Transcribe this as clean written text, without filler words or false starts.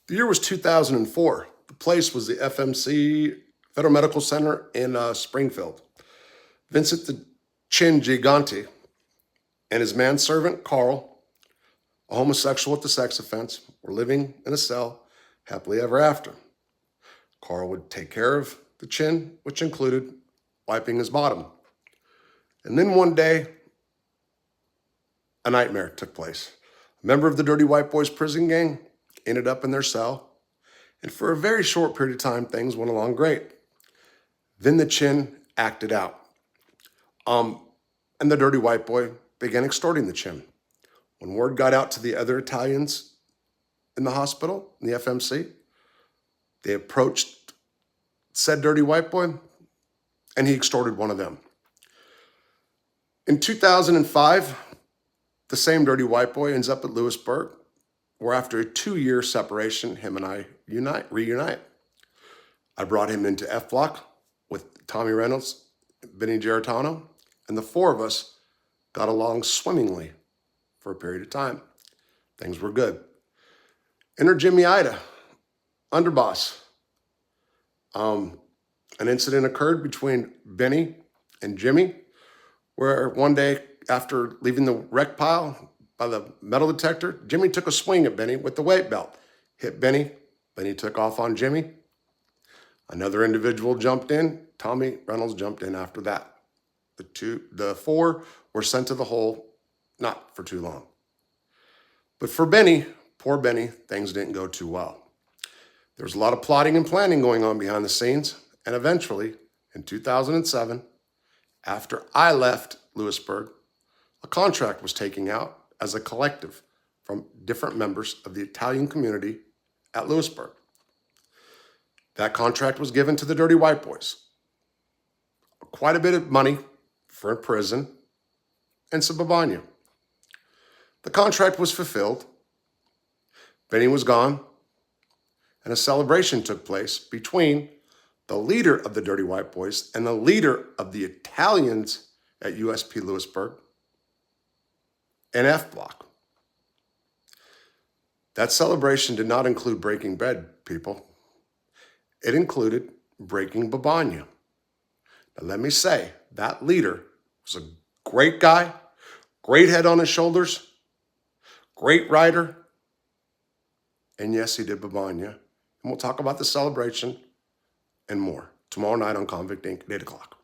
The year was 2004. The place was the FMC, Federal Medical Center in Springfield. Vincent the Chin Gigante and his manservant, Carl, a homosexual with a sex offense, were living in a cell happily ever after. Carl would take care of the Chin, which included wiping his bottom. And then one day, a nightmare took place. A member of the Dirty White Boys prison gang ended up in their cell, and for a very short period of time, things went along great. Then the Chin acted out. And the Dirty White Boy began extorting the Chin. When word got out to the other Italians in the hospital, in the FMC, they approached said Dirty White Boy, and he extorted one of them. In 2005, the same Dirty White Boy ends up at Lewisburg, where after a 2-year separation, him and I reunite. I brought him into F Block with Tommy Reynolds, Benny Giarratano, and the four of us got along swimmingly for a period of time. Things were good. Enter Jimmy Ida, underboss. An incident occurred between Benny and Jimmy, where one day after leaving the wreck pile by the metal detector, Jimmy took a swing at Benny with the weight belt. Hit Benny. Benny took off on Jimmy. Another individual jumped in. Tommy Reynolds jumped in after that. The four were sent to the hole, not for too long. But for Benny, poor Benny, things didn't go too well. There was a lot of plotting and planning going on behind the scenes, and eventually, in 2007, after I left Lewisburg, a contract was taken out as a collective from different members of the Italian community at Lewisburg. That contract was given to the Dirty White Boys. Quite a bit of money for a prison and some babanya. The contract was fulfilled. Benny was gone, and a celebration took place between the leader of the Dirty White Boys and the leader of the Italians at USP Lewisburg and F Block. That celebration did not include breaking bread, people. It included breaking babanya. Now, let me say, that leader was a great guy, great head on his shoulders, great rider, and yes, he did babanya. And we'll talk about the celebration and more tomorrow night on Convict Inc. at 8 o'clock.